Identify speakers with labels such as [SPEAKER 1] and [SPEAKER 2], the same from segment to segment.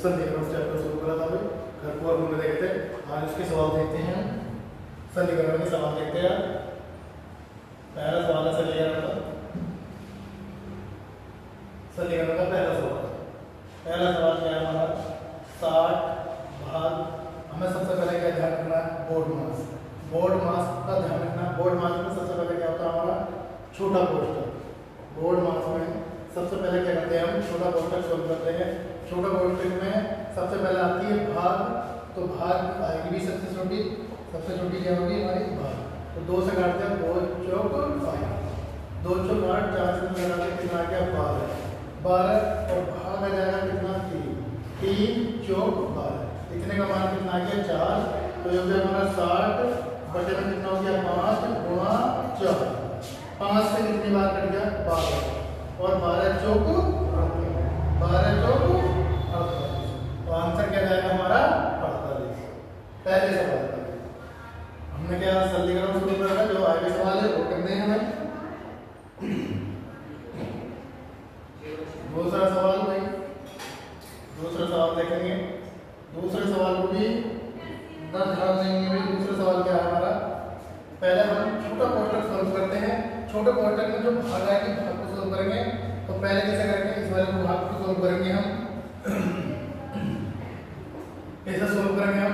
[SPEAKER 1] समीकरण चैप्टर शुरू करा था भाई, घर को हमने देखते आज उसके सवाल देखते हैं। समीकरण के सवाल देखते हैं। पहला सवाल है समीकरण का पहला सवाल क्या है हमारा 60 भाग। हमें सबसे पहले क्या ध्यान रखना है, बोर्ड मास का ध्यान रखना। बोर्ड मास में सबसे पहले क्या होता है हमारा छोटा कोष्ठक। बोर्ड मास में सबसे पहले क्या करते हैं, हम छोटा कोष्ठक सोल्व करते हैं। छोटा कोष्ठक में सबसे पहले आती है भाग, तो भाग आएगी भी सबसे छोटी क्या होगी हमारी भाग। तो 2 से काटते हैं, 2 चौक 5, 2 चौक 8, 4 से मिलाकर कितना आ गया 12 और भाग आ जाएगा कितना 3 चौक 12। इतने का मान कितना आ गया 4। तो ये हो गया हमारा 60 बटे में कितना हो गया 5 गुणा 4। 5 से कितनी बार कट गया 12 और 12 चौक 48। तो आंसर क्या जाएगा हमारा 48। पहले सवाल का हमने क्या सरलीकरण शुरू करा, जो आगे सवाल है वो करने हैं हमें। दूसरा सवाल भाई, दूसरा सवाल देखेंगे। दूसरे सवाल को भी ध्यान देंगे भाई। दूसरा सवाल क्या है हमारा, पहले हम छोटा कोष्ठक सॉल्व करते हैं। छोटे कोष्ठक में जो भाग आएगी भाग को सॉल्व करेंगे। तो पहले कैसे करेंगे, इस वाले को भाग को सॉल्व करेंगे हम। कैसे सॉल्व करेंगे हम,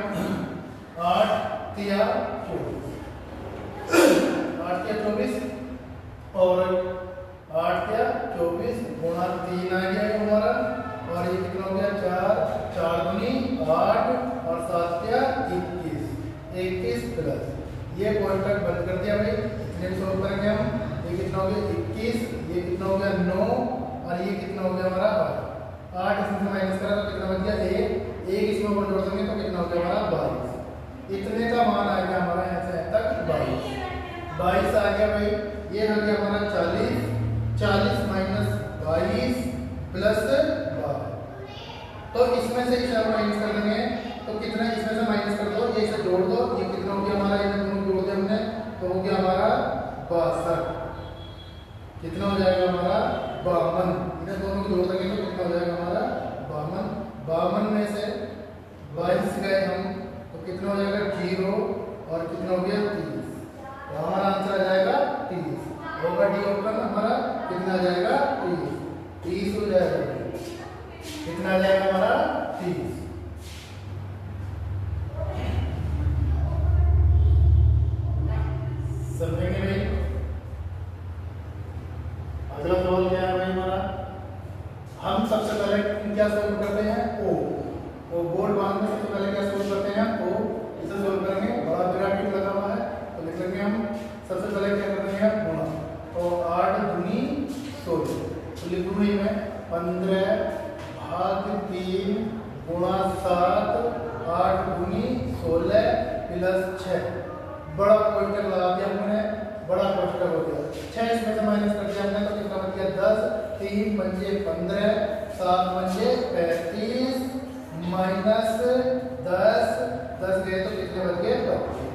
[SPEAKER 1] 8 तिया 24 और 8 तिया 24 गुणा 3 आ गया हमारा। और ये कितना हो गया 4 दूनी 8 और 7 तिया 21 प्लस ये कोष्ठक बंद कर दिया भाई। इतने सॉल्व करेंगे हम। ये कितना हो गया 21, ये कितना हो गया 9 और ये कितना हो गया हमारा 8 इसमें से माइनस करा तो कितना बच गया 1 इसमें ऊपर जोड़ देंगे तो कितना हो गया हमारा 22। इतने का मान आ गया हमारा यहाँ से तक 22 आ गया भाई। ये हो गया हमारा 40 माइनस 22 प्लस 12। तो इसमें से इसे माइनस कर देंगे तो कितना, इसमें से माइनस कर दो, ये इसे जोड़ दो, ये कितना हो गया हमारा, ये दोनों जोड़ दिया हमने तो हो गया हमारा 62। कितना हो जाएगा हमारा 52। इन्हें दोनों को जोड़ देंगे तो कितना हो जाएगा हमारा 52 में से 22 गए हम तो कितना हो जाएगा 0 और कितना हो गया 30। तो हमारा आंसर आ जाएगा 30 होगा। डी ऑप्शन हमारा कितना आ जाएगा 30 हो जाएगा। कितना आ जाएगा हमारा 30। समझेंगे भाई। अगला सवाल क्या है भाई हमारा, हम सबसे पहले क्या सोल्व करते हैं ओ बोर्ड मान में सबसे पहले क्या सोल्व करते हैं ओ। इसे सोल्व करेंगे, बड़ा ब्रैकेट लगा हुआ है तो लिख लेंगे हम। सबसे पहले क्या करते हैं गुणा, तो 8 दूनी 16 तो लिखूंगी मैं 15 भाग 3 गुणा 7 8 दूनी 16 प्लस 6। बड़ा कोष्ठक लगा दिया हमने, बड़ा कोष्ठक हो गया 6 इसमें से माइनस कर दिया हमने तो कितना बच गया 10 3 पंजे 15 7 पंजे 35 माइनस 10 गए तो कितने बच गए 25।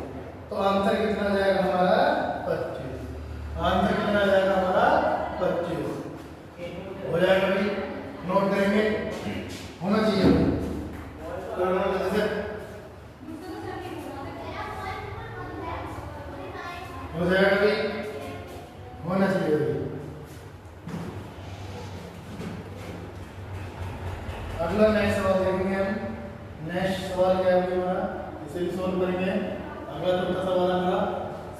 [SPEAKER 1] तो आंसर कितना आ जाएगा हमारा 25। आंसर कितना आ जाएगा हमारा 25 हो जाएगा भाई। नोट करेंगे, होना चाहिए तो नोट जैसे हो जाएगा भाई, होना चाहिए भाई। अगला नेक्स्ट सवाल देखेंगे हम। नेक्स्ट सवाल क्या है हमारा, इसे भी सोल्व करेंगे। अगला चौथा सवाल हमारा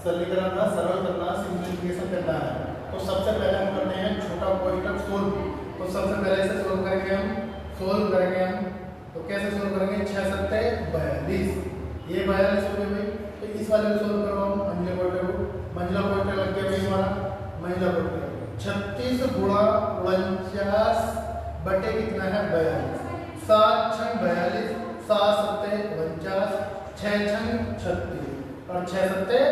[SPEAKER 1] सरलीकरण का सरल करना, सिंप्लीफिकेशन करना है। तो सबसे पहले हम करते हैं छोटा कोष्ठक सोल्व। तो सबसे पहले इसे सोल्व करेंगे हम। तो कैसे सोल्व करेंगे 6 7 42 ये 42 हो गए भाई। तो इस वाले को सोल्व करो हम मंजिला कोष्ठक लग गया भाई हमारा। मंजिला कोष्ठक 36 गुणा 49 बटे कितना है 42। 7 6 42 7 7 49 6 6 36 और 6 7 42।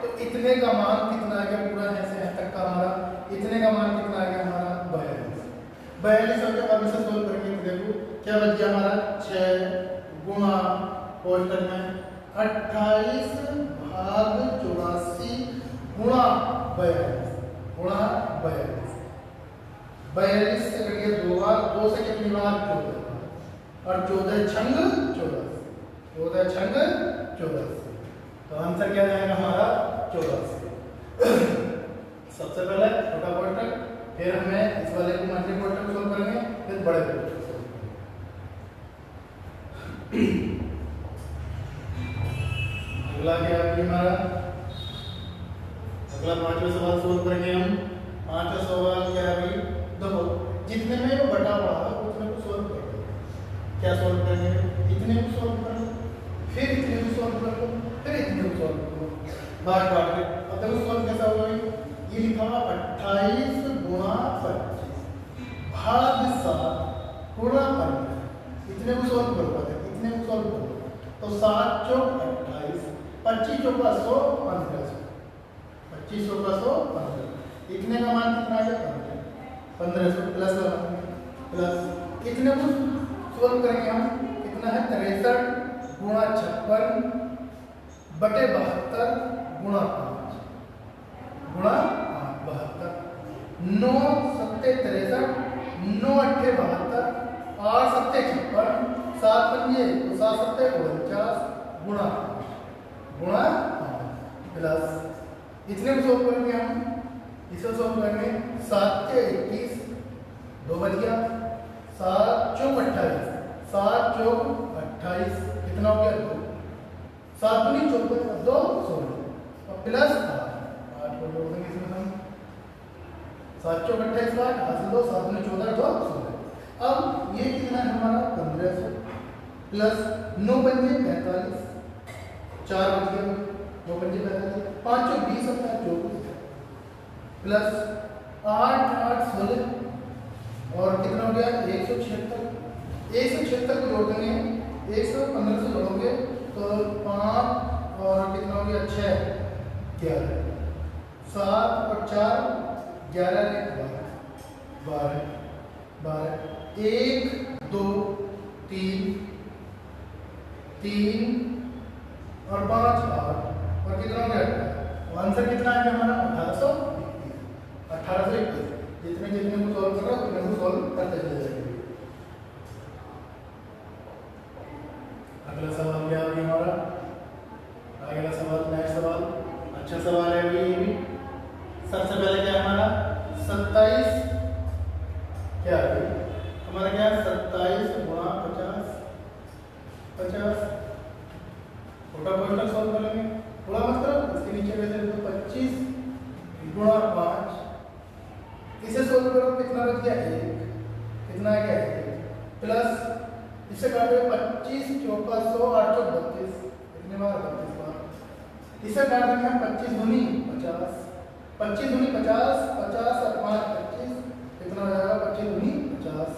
[SPEAKER 1] तो इतने का मान कितना आ गया पूरा ऐसे तक का हमारा। इतने का मान कितना आ गया हमारा 42 हो गया। अब इसे सोल्व करेंगे तो देखो क्या बच गया हमारा 6 गुणा कोष्ठक में 28 भाग 84 गुणा 42 42 गुणा 42, 42 से करिए 2 बार, 2 से कितनी बार 14, और 14 छंग 84, 14 छंग 84। तो आंसर क्या जाएगा हमारा 84। सबसे पहले छोटा क्वाड्रेटिक, फिर हमें इस वाले को मल्टी क्वाड्रेटिक सॉल्व करेंगे, फिर बड़े क्वाड्रेटिक सॉल्व करेंगे। अगला क्या है हमारा, अगला 5वां सवाल सोल्व करेंगे हम। 5वां सवाल क्या है भाई, देखो जितने में वो बटा हुआ है उतने को सोल्व कर लो। क्या सोल्व करेंगे, इतने को सोल्व कर लो, फिर इतने को सोल्व कर लो, फिर इतने को सोल्व कर लो, बार बार फिर। अब देखो सोल्व कैसा होगा, ये लिखा हुआ 28 गुणा 25 भाग 7 गुणा 15, इतने को सोल्व करो, इतने को सोल्व करो। तो 7 चौक 28, 25 चौका 100, 15, 25 चौका 100, 15, इतने का मान कितना आएगा 1500 प्लस प्लस कितने को सोल्व करेंगे हम, कितना है 63 गुणा 56 बटे 72 गुणा 5 गुणा 72, 9 सत्ते 63, 9 अट्ठे 72, 8 सत्ते 56, 7 पंजे तो 7 सत्ते 49 गुणा गुणा प्लस इतने को सोल्व करेंगे हम, इसे सोल्व करेंगे 7 के 21, 2 बच गया, 7 चौक 28, 7 चौक 28 कितना हो गया 2, 7 दूनी 24, 2 16 और प्लस 8 को जोड़ देंगे इसमें हम, 7 चौक 28 बार हासिल 2, 7 दूनी 14, 2 16। अब ये कितना है हमारा 1500 प्लस 9 पंजे 45, 4 बच गया, 9 पंजे 45, 5 चौक 20 होता है 24 प्लस 8 8 16 और कितना हो गया 176, 176 को जोड़ देंगे, 115 से जोड़ोगे तो 5 और कितना हो गया 6 11, 7 और 4 11 12 12, 1 2 3 3 और 5 8 और कितना हो गया, आंसर कितना है हमारा 1821। जितने जितने को सॉल्व कर रहा है उतने को सॉल्व करते चले जाएंगे। अगला सवाल क्या है हमारा, अगला सवाल नेक्स्ट सवाल अच्छा सवाल है ये भी। सबसे पहले क्या है हमारा 27, क्या है हमारा क्या है 27 गुणा 50 50, छोटा क्वेश्चन सॉल्व करेंगे, थोड़ा मत करो, इसके नीचे वैसे तो 25 गुणा 5, इसे सोल्व करो कितना बच गया 1, कितना है क्या 1 प्लस इसे काटो 25 चौका 100, 8 चौक 32, कितने बार 32 बार, इसे काट देंगे हम 25 दूनी 50, 25 दूनी 50, 50 और 5 25, कितना हो जाएगा 25 दूनी 50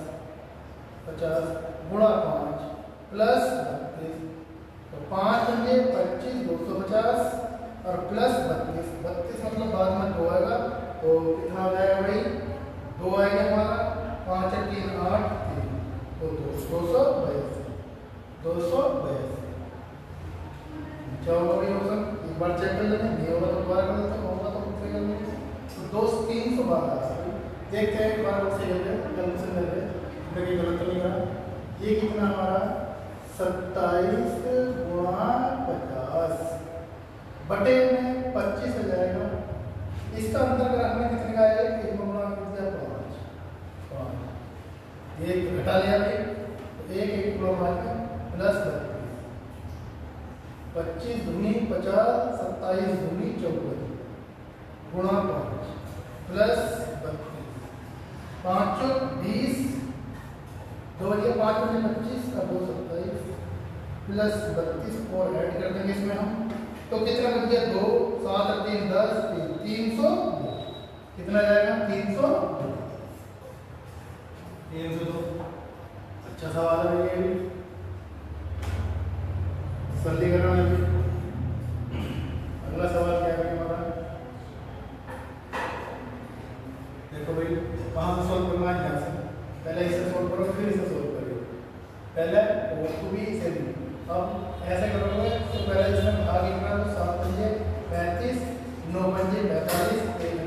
[SPEAKER 1] 50 गुणा 5 प्लस 32, तो 5 पंजे 25 250 और प्लस 32, 32 मतलब बाद में 2 आएगा, तो कितना हो जाएगा भाई 2 आएगा हमारा, 5 3 8 3 तो 282 282। क्या होगा भाई ऑप्शन, एक बार चेक कर लेते हैं, नहीं होगा तो दोबारा कर लेते हैं, होगा तो फिर कर लेंगे। तो 312 देखते हैं एक बार सही हो जाए, कैलकुलेशन कर ले देखिए गलत तो नहीं रहा। ये कितना हमारा 27 गुणा 50 बटे में 25 हो जाएगा, इसका अंतर रखना कितने का है, 1 गुणा 5 एक घटा लिया तो 1 गुणा 5 प्लस 25 दूनी 50, 27 दूनी 54 गुणा 5 प्लस 32, 5 20, 2 बजे 5 बजे 25 का 2 27 प्लस 32 और ऐड कर देंगे इसमें हम, तो कितना बच गया 2 7 और 3 10 300, कितना जाएगा 302। अच्छा सवाल है ये भी, सरलीकरण है। अगला सवाल क्या है हमारा, देखो भाई कहाँ से सॉल्व करना है, ध्यान से पहले इसे सॉल्व करो फिर इसे सॉल्व करो, पहले वो भी इसे भी। अब ऐसे करोगे तो पहले इसमें भाग लिखना, तो 7 पंजे 35, 9 पंजे 45, 1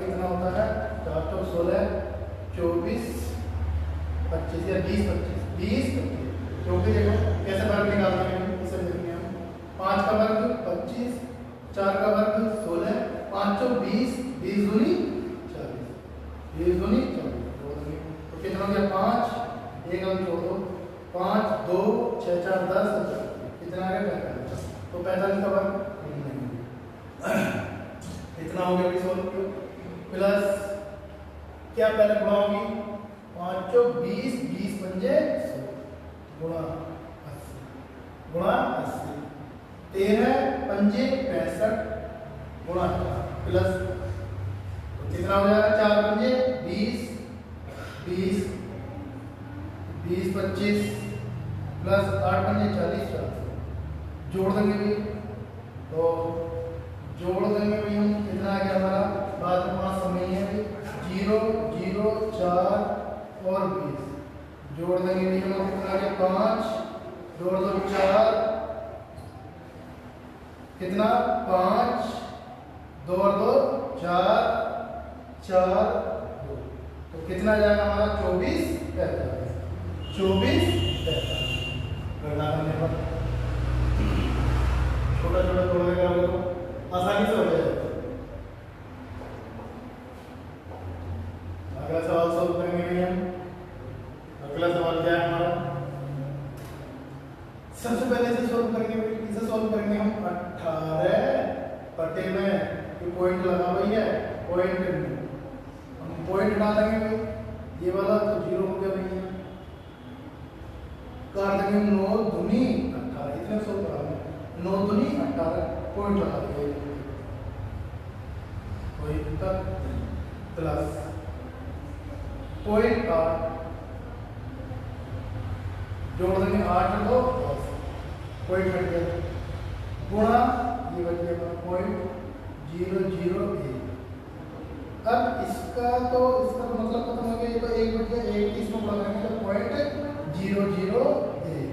[SPEAKER 1] कितना होता है 4 चौक 16, 24, 25 या 20 25 20 25, क्योंकि देखो कैसे वर्ग निकालते हैं इसे देखेंगे हम। 5 का वर्ग 25, 4 का वर्ग 16, 5 चौक 20, 20 दूनी 40, 20 दूनी 40, तो कितना हो गया 5, एक अंक छोड़ दो, 5 2 6 4 10, कितना आ गया 45, तो 45 का वर्ग इतना हो गया 20 प्लस क्या पहले गुणा होगी 5 चौक 20, 20 पंजे 100 गुणा 80 13 पंजे 65 गुणा प्लस कितना हो जाएगा 4 पंजे 20, 20 20 25 प्लस 8 पंजे 40 जोड़ देंगे भी, तो जोड़ देंगे भी हम कितना आ गया हमारा बाद में 5 समय है 0 0 4 और 20 जोड़ देंगे भी हम कितना आ गया 5 जोड़ दो 4 कितना 5 2 और 2 4 4 2, तो कितना जाएगा हमारा 24 45 24 45 गणना करने पर छोटा छोटा तोड़ने का होगा तो आसानी से हो जाएगा। अगला सवाल सॉल्व करेंगे हम। अगला सवाल क्या है हमारा, सबसे पहले इसे सॉल्व करेंगे, इसे सॉल्व करेंगे हम 18 बटे में ये पॉइंट लगा हुई है, पॉइंट हम पॉइंट हटा देंगे भाई, ये वाला तो 0 हो गया भैया, कर देंगे 9 दूनी 18, इतने सॉल्व करा 9 दूनी 18 पॉइंट लगा देंगे प्लस पॉइंट 8 जोड़ देंगे 8 2 10 पॉइंट बन गया गुणा ये बन गया पॉइंट 0 0 1। अब इसका तो मतलब खत्म हो गया, ये तो 1 बन गया, 1 इसमें बढ़ा देंगे तो पॉइंट 0 0 1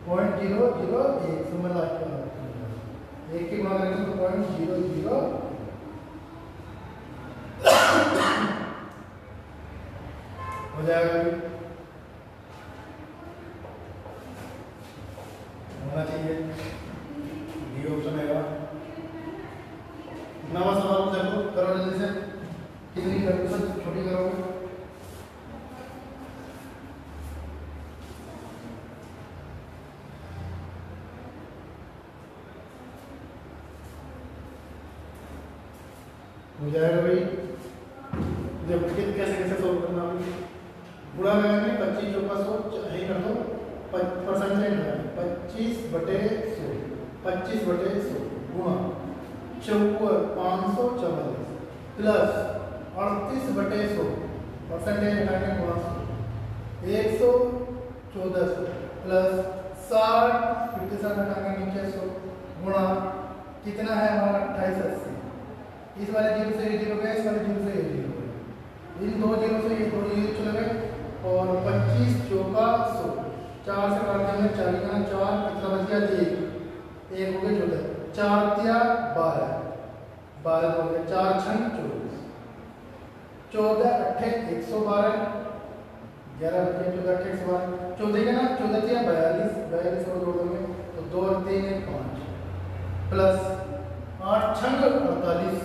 [SPEAKER 1] पॉइंट 0 0 1 तो मैं लास्ट में एक की गुणा करेंगे तो पॉइंट 0 0 हो जाएगा, होना चाहिए डी ऑप्शन आएगा। नवा सवाल देखो करो जल्दी से, कितनी करो सब छोटी करोगे, हो जाएगा भाई। देखो कैसे कैसे सोल्व करना है, गुणा करेंगे 25 चौका 100 यही कर दो, परसेंटेज है 25 बटे 100 25 बटे 100 गुणा चौकर 544 प्लस 38 बटे 100 परसेंटेज हटाएंगे गुणा 114 प्लस 60 फिर के साथ हटाएंगे नीचे 100 गुणा कितना है हमारा 2880, इस वाले जीरो से ये जीरो गया, इस वाले जीरो से ये जीरो गया, इन दो जीरो से ये दो जीरो चले गए और 25 चौका 100 4 से काट देंगे 4 का 4 कितना बच गया 1 1 हो गया 14 4 तिया 12 12 हो गया 4 छंग 24 14 8 112 11 बच गया 14 8 112 14 का ना 14 तिया 42 42 को जोड़ देंगे तो 2 और 3 5 प्लस 8 छंग 48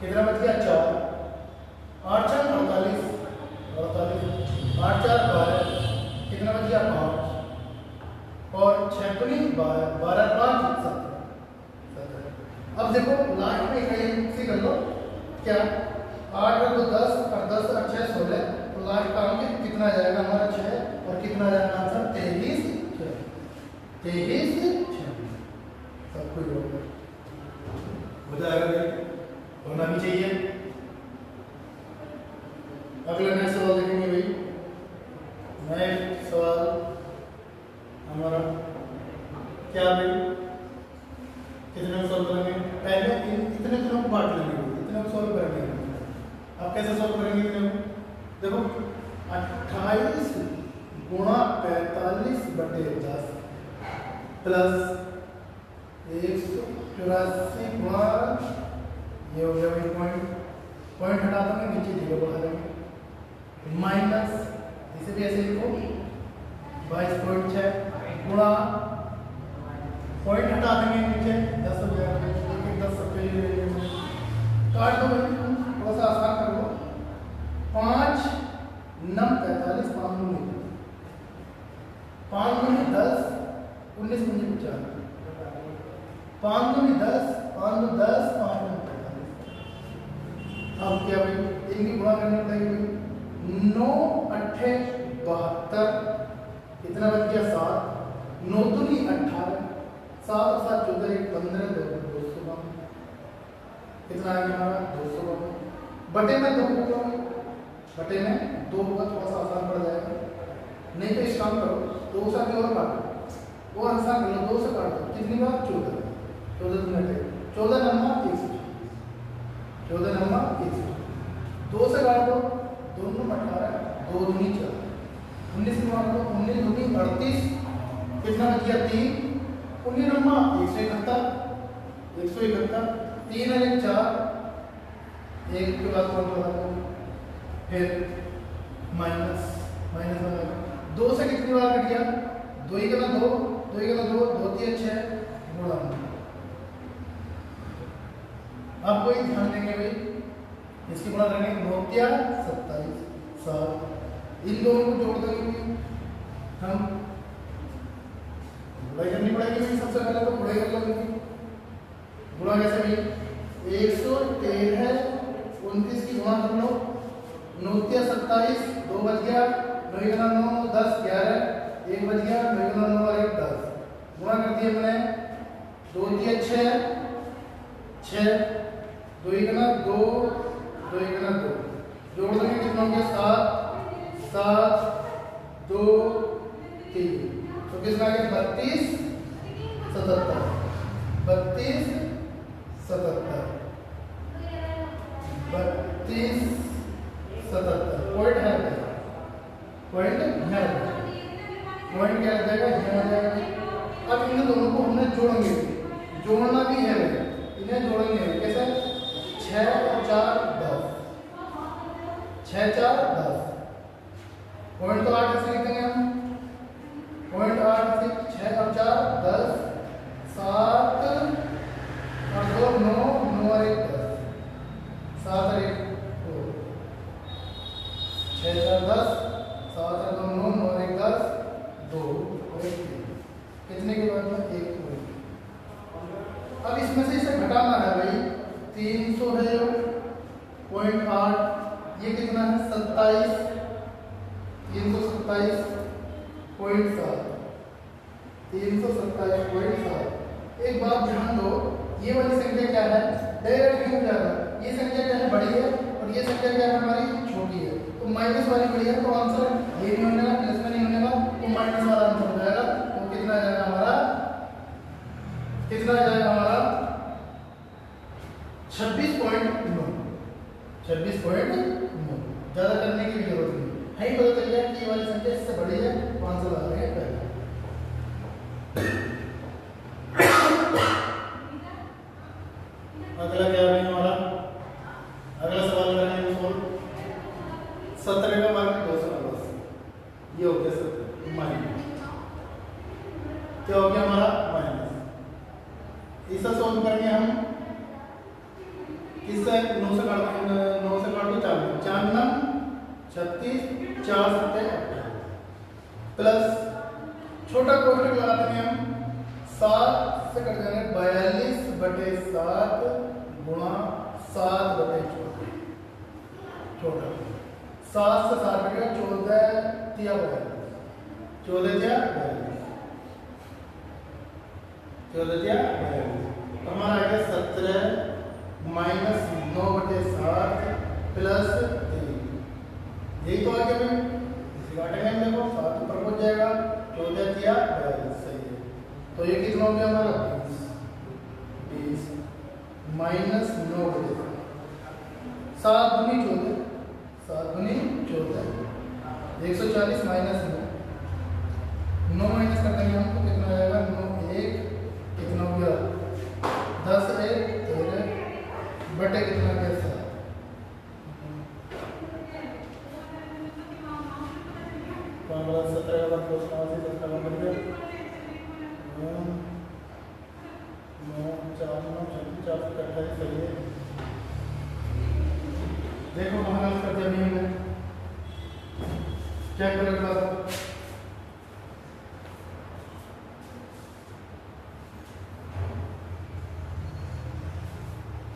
[SPEAKER 1] कितना बच गया 4 8 छंग 48 8 4 12 कितना बच गया 5 और 6 दूनी 12 12 5 17। अब देखो लास्ट में इकाई से कर लो क्या 8 और 2 10 और 10 और 6 16, तो लास्ट का अंक कितना जाएगा हमारा 6 और कितना जाएगा आंसर 23 सब कुछ हो जाएगा, होना भी चाहिए। अगला नेक्स्ट सवाल देखेंगे भाई, नेक्स्ट सवाल हमारा क्या भाई, कितने को सॉल्व करेंगे, पहले इतने दिनों को बांट लेंगे, इतने को सॉल्व करेंगे। अब कैसे सॉल्व करेंगे इतने को, देखो 28 गुणा 45 बटे 10 प्लस 184 गुणा ये हो गया पॉइंट पॉइंट हटा देंगे, नीचे 0 बढ़ा देंगे, माइनस इसे भी ऐसे लिखो 22.6 गुणा पॉइंट हटा देंगे नीचे 10 हो जाएगा, 10 सबके लिए काट दो भाई, थोड़ा सा आसान कर लो। 5 9 45 5 9 5 9 10 19 19 95 5 9 10 5 9 10 5 9 45। अब क्या भाई इनकी गुणा करनी पड़ेगी, 9 8 72 कितना बच गया 7, 9 दूनी 18, 7 7 14 1 15 252 कितना आ गया हमारा 252 बटे में 2 होगा, बटे में 2 होगा, थोड़ा सा आसान पड़ जाएगा। नहीं तो इस काम करो 2 से और काटो और आसान कर लो, 2 से काट दो, कितनी बार 14 14 मिनट 14 नंबर 100 14 नंबर 100 2 से काट दो, 2 में 18 2 दूनी 4 19 में काट दो, 19 दूनी 38 कितना बच गया 3 19 नंबर 171 171 3 और 1 4 1 के बाद कौन लगा दो, फिर माइनस माइनस 2 से कितनी बार कट गया 2 ही गना 2 2 ही गना 2 2 3 6 गुणा। अब कोई ध्यान देंगे भाई, इसकी गुणा करेंगे 9 क्या 27 7, इन दोनों को जोड़ देंगे हम, गुणा करनी पड़ेगी भाई, सबसे पहले तो गुणा कर लेंगे। गुणा कैसे भाई 113 29 की गुणा कर लो, 9 क्या 27 2 बच गया, 9 गुना 9 10 11 1 बच गया, 9 गुना 9 और 1 10 गुणा कर दिया मैंने, 2 दिया 6 2 गुना 2 2 गुना 2 जोड़ देंगे कितना हो गया 7 7 2 3 तो कितना आ गया 32 77 32 77 32 77 पॉइंट है, पॉइंट है, पॉइंट क्या आ जाएगा यहाँ आ जाएगा। अब इन दोनों को हमने जोड़ेंगे, जोड़ना भी है, इन्हें जोड़ेंगे कैसे 6 और 4 10 6 4 10 पॉइंट तो 8 ऐसे लिखेंगे हम, पॉइंट 8 से 6 और 4 10 7 और 2 9 9 और 1 10 7 और 1 2 6 4 10 7 और 2 9 9 और 1 10 2 और 1 3 कितने के बाद में 1 2। अब इसमें से इसे घटाना है भाई, 300 है जो 0.8 ये कितना है 27 327.7 327.7। एक बात ध्यान दो, ये वाली संख्या क्या है डायरेक्ट क्यों जा रहा है, ये संख्या क्या है बड़ी है और ये संख्या क्या है हमारी छोटी है, तो माइनस वाली बड़ी है तो आंसर ये नहीं होने वाला, प्लस में नहीं होने वाला, तो माइनस वाला आंसर हो जाएगा। तो कितना आ जाएगा हमारा, कितना आ जाएगा हमारा 26.9 26.9। ज्यादा करने की भी जरूरत नहीं है, पता चल गया कि ये वाली संख्या इससे बड़ी है तो आंसर आ गया पहले। अगला क्या है हमारा, अगला सवाल करेंगे सोल्व 17 का मार्क 210 ये हो गया 17 माइनस क्या हो गया हमारा माइनस। इसे सोल्व करेंगे हम किससे 9 से काट दो 4 9 36 4 7 प्लस छोटा कोष्ठक लगा देंगे हम 7 से कट जाएंगे 42/7 गुणा 7/14 छोटा 7 से 7 कटेगा 14 तिया 14 तिया 14 तिया हमारा आ गया 17 माइनस 9/7 प्लस 3 यही तो आगे में इसी काटेंगे हम, देखो 7 ऊपर पहुंच जाएगा 14 तिया 42 सही है। तो ये कितना हो गया हमारा 20 माइनस 9/7 7 दूनी 14 7 दूनी 14 140 माइनस 9 माइनस कर देंगे हम तो कितना आ जाएगा 9 1 कितना हो गया 10 1 13 बटे कितना गया 7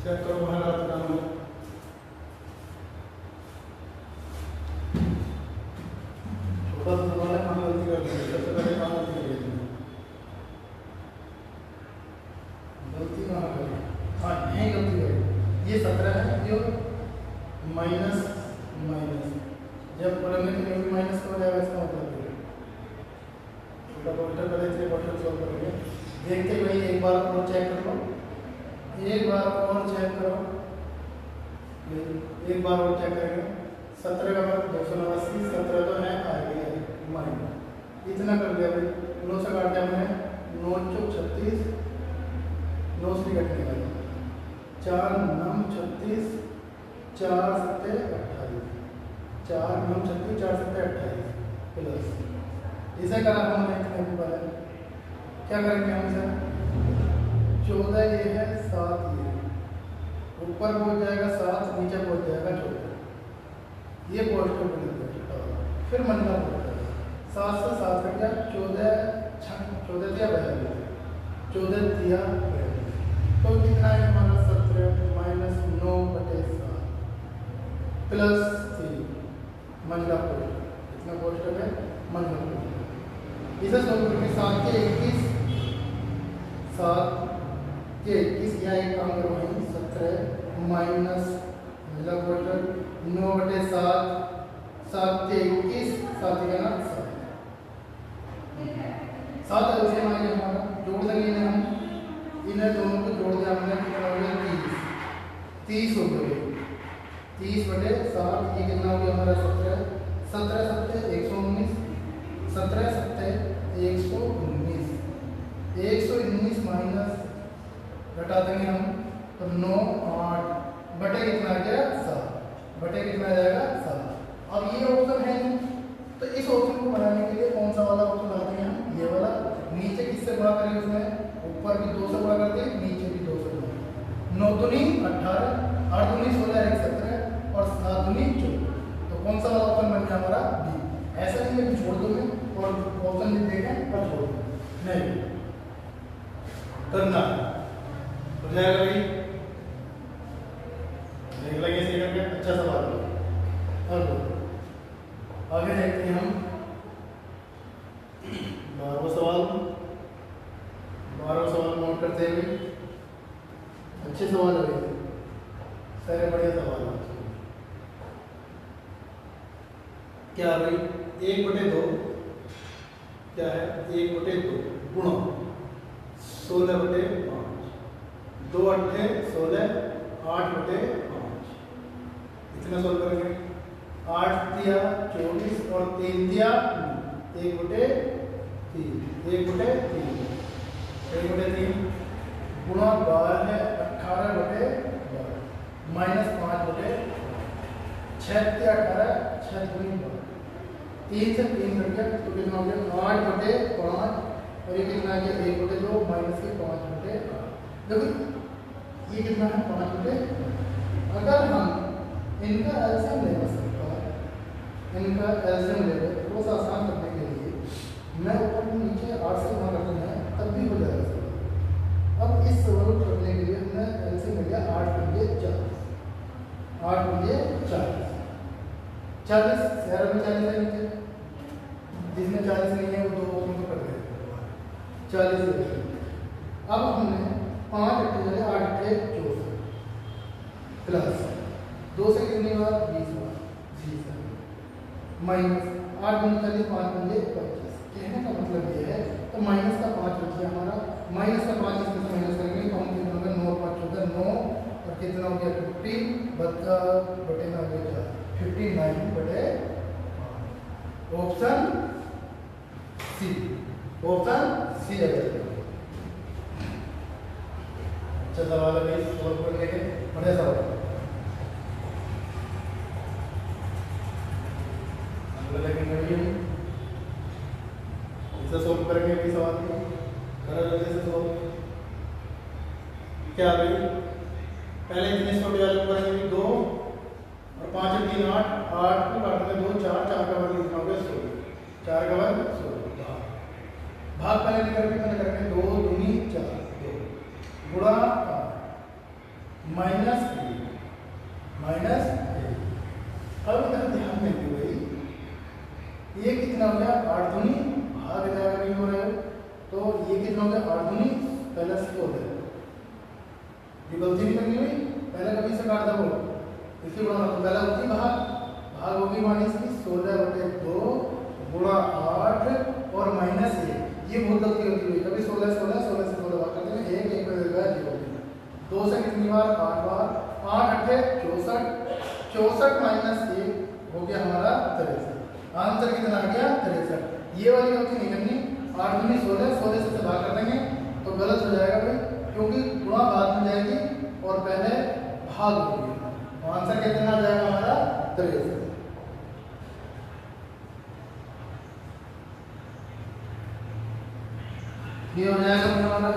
[SPEAKER 1] चेक करो वहाँ रात काम है। छोटा सा सवाल है, कहाँ गलती कर दी? सबसे पहले कहाँ गलती करी थी? गलती कहाँ करी? हाँ, यही गलती करी। ये 17 है, ये माइनस माइनस, जब पढ़ने के लिए माइनस हो जाएगा इसका मतलब छोटा क्वेश्चन करें, इसलिए क्वेश्चन सॉल्व करेंगे। देखते हुए एक बार और चेक करो, एक बार और चेक करो, एक बार और चेक करेंगे। 17 का वर्ग 289, 17 तो है आ गया माइनस, इतना कर दिया भाई। 9 से काट दिया हमने, 9 चौक 36, 9 से कटने वाला, 4 9 36, 4 7 28, 4 9 36, 4 7 28 प्लस इसे करा हमने इतने के बाद क्या करेंगे हम सर? 14 ये है, 7 ये ऊपर पहुंच जाएगा 7, नीचे पहुंच जाएगा 14, ये पॉजिटिव को लिख देते हैं। फिर मनना पड़ता है, 7 से 7 कट गया, 14 दिया 42, 14 दिया 42, तो कितना है हमारा? 17 माइनस 9/7 प्लस 3 मनना पड़ता है, इतना पॉजिटिव है मनना पड़ता है। इसे सोल्व करके 7 के 21, 7 के 21 यहाँ एक काम करो, 17 माइनस मिला क्वार्टर 9/7, 7 के 21, 7 के ना 7 एलसीएम आ गया हमारा। जोड़ देंगे इन्हें हम, इन्हें दोनों को जोड़ दिया हमने, कितना हो गया? 30 हो गए, 30/7, ये कितना हो गया हमारा? 17 17 7 119, 17 7 119, 119 माइनस घटा देंगे हम तो 9 8 बटे कितना आ गया? 7 बटे कितना आ जाएगा? 7। अब ये ऑप्शन है, तो इस ऑप्शन को बनाने के लिए कौन सा वाला ऑप्शन लाते हैं हम? ये वाला। नीचे किससे गुणा करेंगे? उसमें ऊपर भी 2 से गुणा करते हैं, नीचे भी 2 से गुणा। 9 दूनी 18, 8 दूनी 16 1 17 और 7 दूनी 14, तो कौन सा वाला ऑप्शन बन गया हमारा? बी। ऐसा नहीं है कि छोड़ दूंगे और ऑप्शन भी देखें और छोड़ दूं, नहीं करना हो जाएगा भाई। देख लेंगे इसे करके, अच्छा सवाल है। अब आगे देखते हैं हम 12वां सवाल। 12वां सवाल नोट करते हैं, अच्छे सवाल है, सारे बढ़िया सवाल है। क्या भाई? 1/2 क्या है? 1/2 गुणा 16/5, 2 8 16, 8/5 इतना सोल्व करेंगे। 8 दिया 24 और 3 दिया 1/3, 1/3 गुणा 12 है 18/12 माइनस 5/6 दिया 18, 6 दूनी 12, 3 से 3 कट गया तो कितना हो गया? 8/5 और ये कितना आ गया? 1/2 माइनस के 5/8। देखो ये कितना है? 5/8। अगर हम इनका एलसीएम ले सकते हैं, इनका एलसीएम ले लें, थोड़ा सा आसान करने के लिए मैं ऊपर नीचे 8 से गुणा करते हैं, तब भी हो जाएगा सवाल। अब इस सवाल को करने के लिए हमने एलसीएम ले लिया 8 × 40, 8 × 40, 40 शहर में 40 है नीचे, जिसमें 40 नहीं है वो 2 ऑप्शन को कर देते हैं 40 है। अब हमने 5 8 64 प्लस 2 से कितनी बार? 20 बार, माइनस 8 × 40, 5 × 25। कहने का मतलब ये है, तो माइनस का 5 बच गया हमारा, माइनस का 5 इसमें से माइनस करेंगे तो हम कितना होगा? 9 5 14 9 और कितना हो गया? 50 बटे ना हो गया 59/5। ऑप्शन सी, ऑप्शन सी है। अच्छा सवाल है भाई, सॉल्व करने के बढ़िया सवाल। इसे सॉल्व करेंगे भी सवाल को करा जल्दी से सॉल्व। क्या भाई? पहले इतने छोटे वाले करेंगे 2 और 5 3 8, 8 को काटने 2 4, 4 का वर्ग कितना हो गया? 16, 4 का वर्ग 16। भाग पहले करके 2 दूनी 4 गुणा माइनस ए। अब इधर ध्यान देंगे भाई, ये कितना हो गया 8 दूनी भाग जाएगा, नहीं हो रहा है तो ये कितना हो गया 8 दूनी पहले से हो गया, ये गलती नहीं करनी हुई, पहले कभी से काट दो इसलिए बड़ा पहला होती भाग होगी माइनस की 16/2 गुणा 8 और माइनस ए। ये बहुत गलती होती हुई, कभी 16 से 16 भाग करते हैं, एक में दे गया 0 2 से कितनी बार 8 बार, 8 8 64 माइनस 1 हो गया हमारा 63। आंसर कितना आ गया 63। ये वाली गलती नहीं करनी, 8 दूनी 16 से भाग कर देंगे तो गलत हो जाएगा भाई, क्योंकि गुणा बाद में जाएगी और पहले भाग होगी। आंसर कितना आ जाएगा हमारा 63। ये हो जाएगा हमारा